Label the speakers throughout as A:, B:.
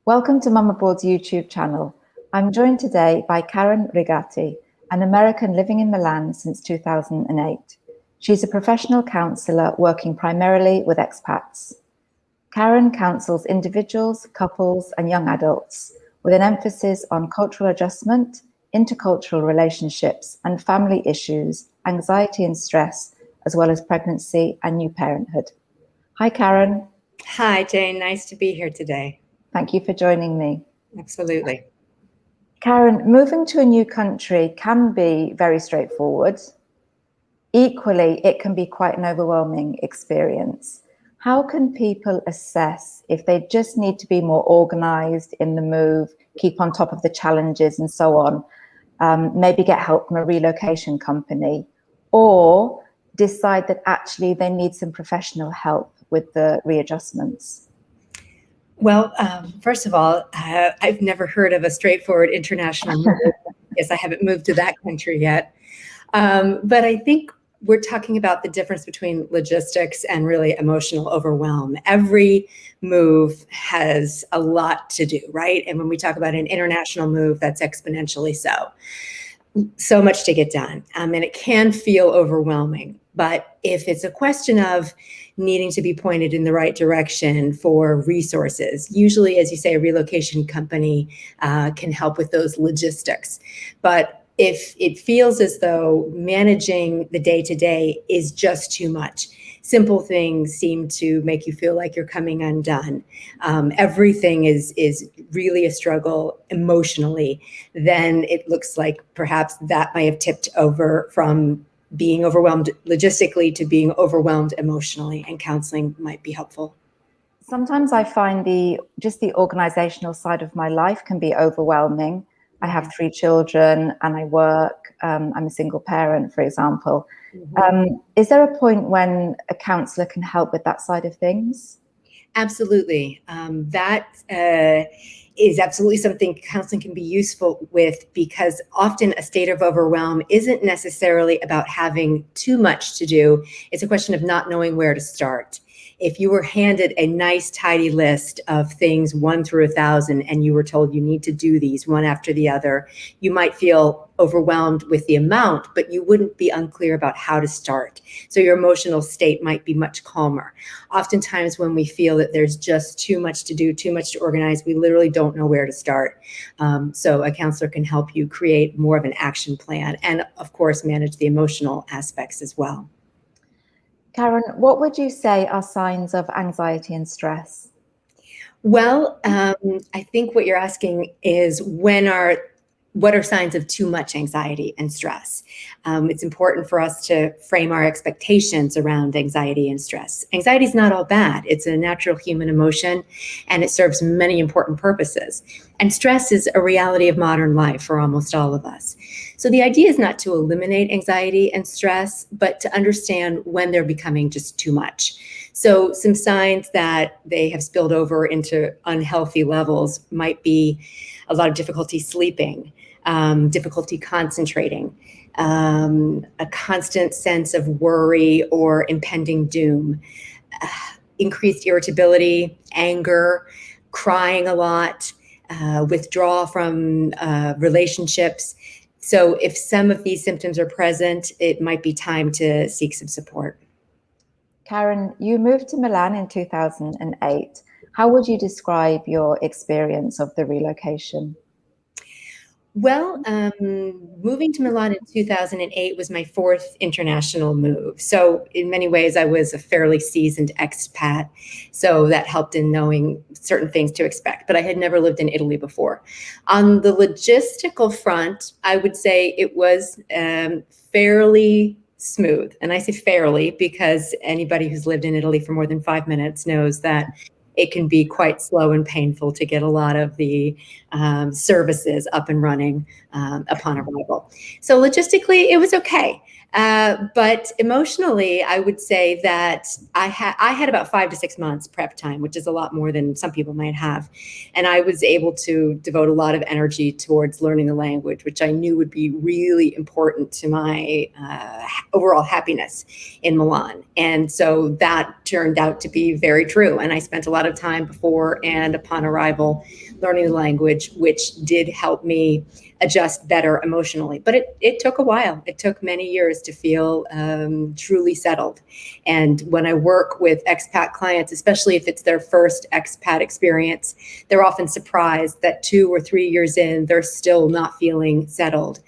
A: Welcome to MumAbroad's YouTube channel. I'm joined today by Karen Rigatti, an American living in Milan since 2008. She's a professional counselor working primarily with expats. Karen counsels individuals, couples, and young adults with an emphasis on cultural adjustment, intercultural relationships, and family issues, anxiety and stress, as well as pregnancy and new parenthood. Hi, Karen.
B: Hi, Jane. Nice to be here today.
A: Thank you for joining me.
B: Absolutely.
A: Karen, moving to a new country can be very straightforward. Equally, it can be quite an overwhelming experience. How can people assess if they just need to be more organized in the move, keep on top of the challenges and so on, maybe get help from a relocation company, or decide that actually they need some professional help with the readjustments?
B: Well, first of all, I've never heard of a straightforward international move. Yes, I haven't moved to that country yet. But I think we're talking about the difference between logistics and really emotional overwhelm. Every move has a lot to do, right? And when we talk about an international move, that's exponentially so. So much to get done. And it can feel overwhelming. But if it's a question of needing to be pointed in the right direction for resources, usually, as you say, a relocation company can help with those logistics. But if it feels as though managing the day-to-day is just too much, simple things seem to make you feel like you're coming undone, everything is really a struggle emotionally, then it looks like perhaps that might have tipped over from being overwhelmed logistically to being overwhelmed emotionally, and counseling might be helpful.
A: Sometimes I find just the organizational side of my life can be overwhelming. I have 3 children and I work. I'm a single parent, for example. Is there a point when a counselor can help with that side of things?
B: Absolutely. That is absolutely something counseling can be useful with, because often a state of overwhelm isn't necessarily about having too much to do. It's a question of not knowing where to start. If you were handed a nice, tidy list of things 1 through 1,000, and you were told you need to do these one after the other, you might feel overwhelmed with the amount, but you wouldn't be unclear about how to start. So your emotional state might be much calmer. Oftentimes when we feel that there's just too much to do, too much to organize, we literally don't know where to start. So a counselor can help you create more of an action plan and, of course, manage the emotional aspects as well.
A: Karen, what would you say are signs of anxiety and stress?
B: Well, I think what you're asking is what are signs of too much anxiety and stress? It's important for us to frame our expectations around anxiety and stress. Anxiety is not all bad. It's a natural human emotion, and it serves many important purposes. And stress is a reality of modern life for almost all of us. So the idea is not to eliminate anxiety and stress, but to understand when they're becoming just too much. So some signs that they have spilled over into unhealthy levels might be a lot of difficulty sleeping, difficulty concentrating, a constant sense of worry or impending doom, increased irritability, anger, crying a lot, withdrawal from relationships. So if some of these symptoms are present, it might be time to seek some support.
A: Karen, you moved to Milan in 2008. How would you describe your experience of the relocation?
B: Well, moving to Milan in 2008 was my 4th international move. So in many ways, I was a fairly seasoned expat. So that helped in knowing certain things to expect. But I had never lived in Italy before. On the logistical front, I would say it was fairly smooth. And I say fairly because anybody who's lived in Italy for more than 5 minutes knows that it can be quite slow and painful to get a lot of the services up and running upon arrival. So logistically, it was okay. But emotionally, I would say that I had about 5 to 6 months prep time, which is a lot more than some people might have. And I was able to devote a lot of energy towards learning the language, which I knew would be really important to my overall happiness in Milan. And so that turned out to be very true. And I spent a lot of time before and upon arrival learning the language, which did help me adjust better emotionally. But it took a while. It took many years to feel truly settled. And when I work with expat clients, especially if it's their first expat experience, they're often surprised that 2 or 3 years in, they're still not feeling settled.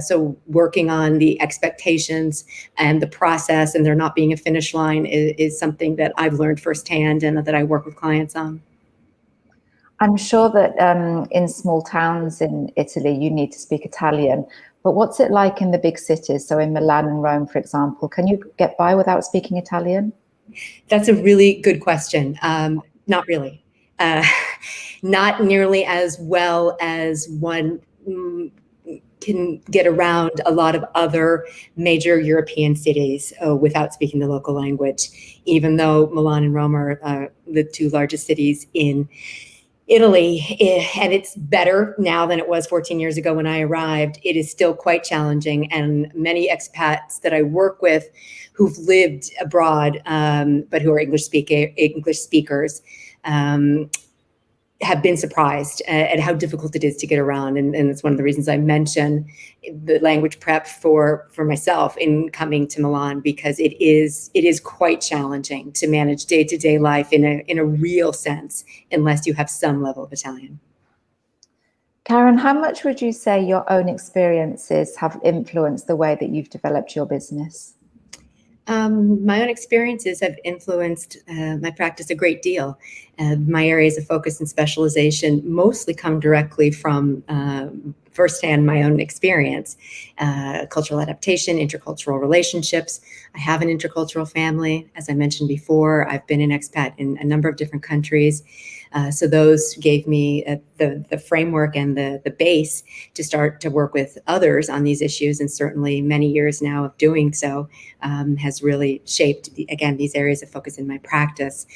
B: So working on the expectations and the process and there not being a finish line is something that I've learned firsthand and that I work with clients on.
A: I'm sure that in small towns in Italy, you need to speak Italian. But what's it like in the big cities? So in Milan and Rome, for example, can you get by without speaking Italian?
B: That's a really good question. Not really. Not nearly as well as one can get around a lot of other major European cities without speaking the local language, even though Milan and Rome are the 2 largest cities in Italy, and it's better now than it was 14 years ago when I arrived. It is still quite challenging, and many expats that I work with who've lived abroad, but who are English speakers, have been surprised at how difficult it is to get around. And it's one of the reasons I mention the language prep for myself in coming to Milan, because it is quite challenging to manage day-to-day life in a real sense, unless you have some level of Italian.
A: Karen, how much would you say your own experiences have influenced the way that you've developed your business?
B: My own experiences have influenced my practice a great deal. My areas of focus and specialization mostly come directly from firsthand my own experience. Cultural adaptation, intercultural relationships. I have an intercultural family. As I mentioned before, I've been an expat in a number of different countries. So those gave me the framework and the base to start to work with others on these issues. And certainly many years now of doing so has really shaped, these areas of focus in my practice.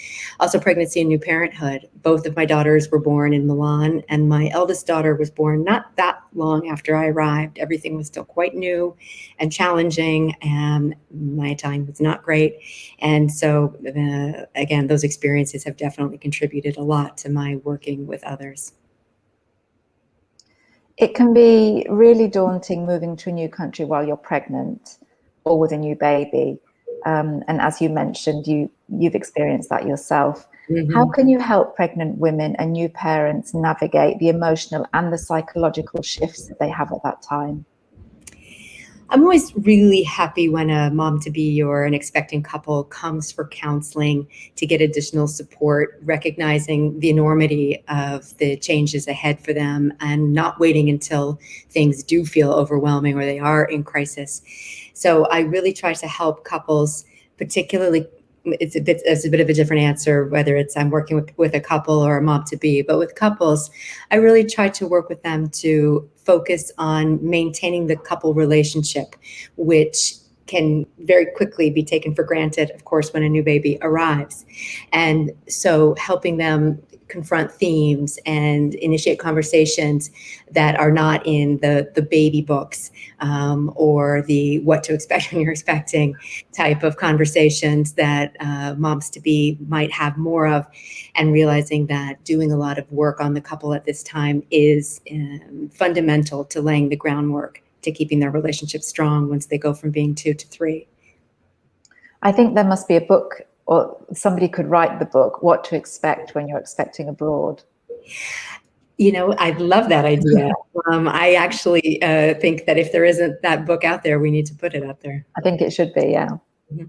B: Also, pregnancy and new parenthood. Both of my daughters were born in Milan, and my eldest daughter was born not that long after I arrived. Everything was still quite new and challenging, and my Italian was not great. And so, again, those experiences have definitely contributed a lot to my working with others.
A: It can be really daunting moving to a new country while you're pregnant or with a new baby. And as you mentioned, you've experienced that yourself. Mm-hmm. How can you help pregnant women and new parents navigate the emotional and the psychological shifts that they have at that time?
B: I'm always really happy when a mom-to-be or an expecting couple comes for counseling to get additional support, recognizing the enormity of the changes ahead for them and not waiting until things do feel overwhelming or they are in crisis. So I really try to help couples, particularly. It's a bit of a different answer, whether it's I'm working with a couple or a mom-to-be, but with couples, I really try to work with them to focus on maintaining the couple relationship, which can very quickly be taken for granted, of course, when a new baby arrives. And so helping them confront themes and initiate conversations that are not in the baby books or the what to expect when you're expecting type of conversations that moms-to-be might have more of, and realizing that doing a lot of work on the couple at this time is fundamental to laying the groundwork to keeping their relationship strong once they go from being 2 to 3.
A: I think there must be a book, or somebody could write the book, What to Expect When You're Expecting Abroad.
B: You know, I love that idea. I actually think that if there isn't that book out there, we need to put it out there.
A: I think it should be, yeah. Mm-hmm.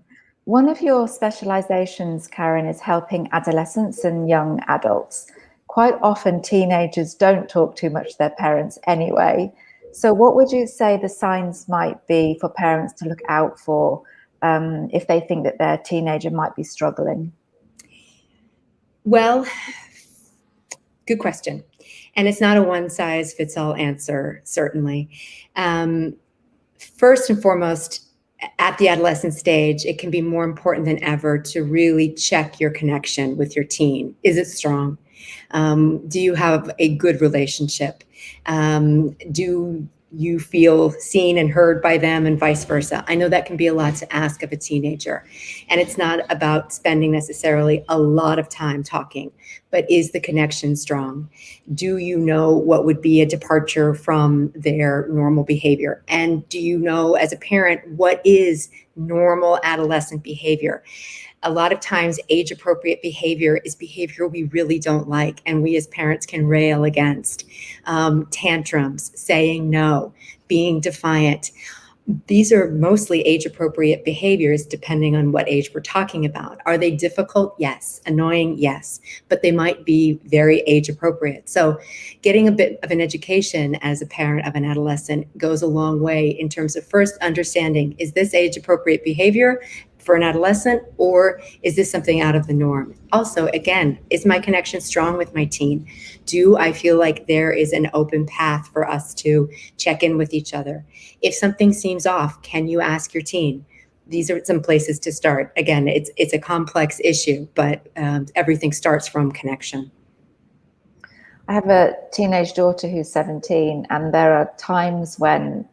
A: One of your specializations, Karen, is helping adolescents and young adults. Quite often, teenagers don't talk too much to their parents anyway. So what would you say the signs might be for parents to look out for if they think that their teenager might be struggling?
B: Well, good question. And it's not a one-size-fits-all answer, certainly. First and foremost, at the adolescent stage, it can be more important than ever to really check your connection with your teen. Is it strong? Do you have a good relationship? Do you feel seen and heard by them, and vice versa? I know that can be a lot to ask of a teenager, and it's not about spending necessarily a lot of time talking, but is the connection strong? Do you know what would be a departure from their normal behavior? And do you know, as a parent, what is normal adolescent behavior? A lot of times age-appropriate behavior is behavior we really don't like, and we as parents can rail against. Tantrums, saying no, being defiant. These are mostly age-appropriate behaviors depending on what age we're talking about. Are they difficult? Yes. Annoying? Yes. But they might be very age-appropriate. So getting a bit of an education as a parent of an adolescent goes a long way in terms of first understanding, is this age-appropriate behavior for an adolescent, or is this something out of the norm? Also, again, is my connection strong with my teen? Do I feel like there is an open path for us to check in with each other? If something seems off, can you ask your teen? These are some places to start. Again, it's a complex issue, but everything starts from connection.
A: I have a teenage daughter who's 17, and there are times when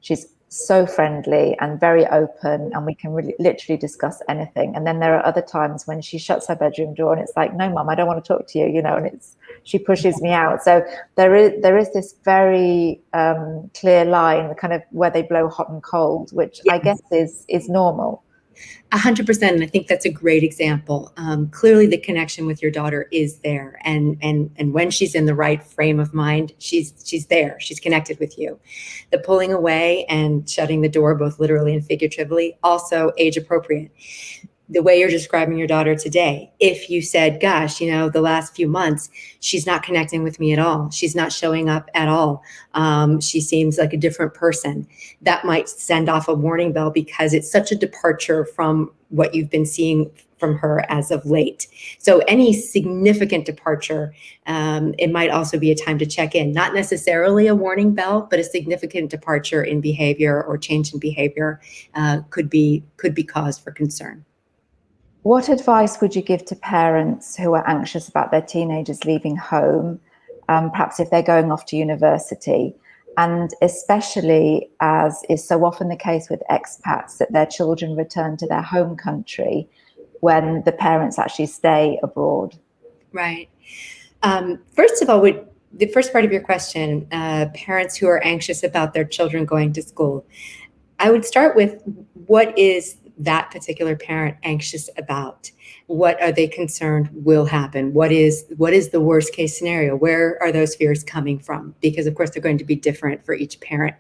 A: she's so friendly and very open, and we can really literally discuss anything. And then there are other times when she shuts her bedroom door and it's like, no, Mum, I don't want to talk to you, and she pushes me out. So there is this very clear line, kind of where they blow hot and cold, which yes, I guess is normal.
B: 100%. And I think that's a great example. Clearly the connection with your daughter is there. And when she's in the right frame of mind, she's there. She's connected with you. The pulling away and shutting the door, both literally and figuratively, also age appropriate. The way you're describing your daughter today, if you said, gosh, the last few months, she's not connecting with me at all. She's not showing up at all. She seems like a different person. That might send off a warning bell, because it's such a departure from what you've been seeing from her as of late. So any significant departure, it might also be a time to check in. Not necessarily a warning bell, but a significant departure in behavior or change in behavior could be cause for concern.
A: What advice would you give to parents who are anxious about their teenagers leaving home, perhaps if they're going off to university, and especially, as is so often the case with expats, that their children return to their home country when the parents actually stay abroad?
B: Right. First of all, the first part of your question, parents who are anxious about their children going to school, I would start with, what is that particular parent anxious about? What are they concerned will happen? What is the worst case scenario? Where are those fears coming from? Because of course they're going to be different for each parent.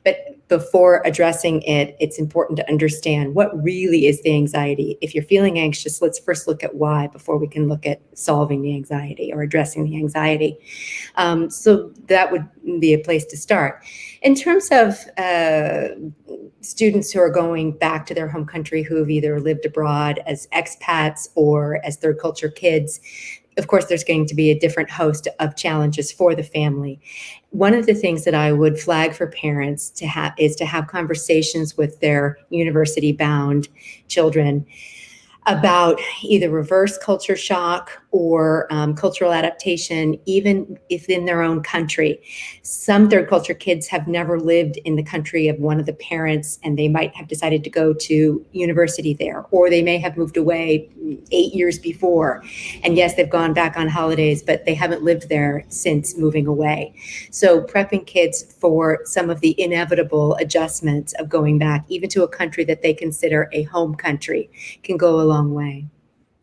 B: But before addressing it, it's important to understand what really is the anxiety. If you're feeling anxious, let's first look at why before we can look at solving the anxiety or addressing the anxiety. So that would be a place to start. In terms of students who are going back to their home country, who have either lived abroad as expats or as third culture kids, of course, there's going to be a different host of challenges for the family. One of the things that I would flag for parents to have is to have conversations with their university-bound children about either reverse culture shock or cultural adaptation, even if in their own country. Some third culture kids have never lived in the country of one of the parents, and they might have decided to go to university there, or they may have moved away 8 years before. And yes, they've gone back on holidays, but they haven't lived there since moving away. So prepping kids for some of the inevitable adjustments of going back, even to a country that they consider a home country, can go a long way.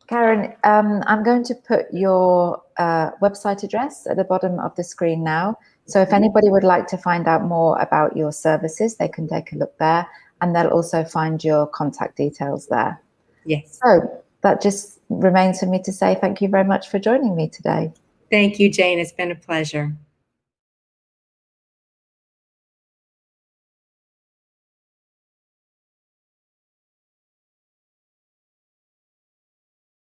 A: Karen, I'm going to put your website address at the bottom of the screen now. So if anybody would like to find out more about your services, they can take a look there, and they'll also find your contact details there.
B: Yes.
A: So that just remains for me to say thank you very much for joining me today.
B: Thank you, Jane. It's been a pleasure.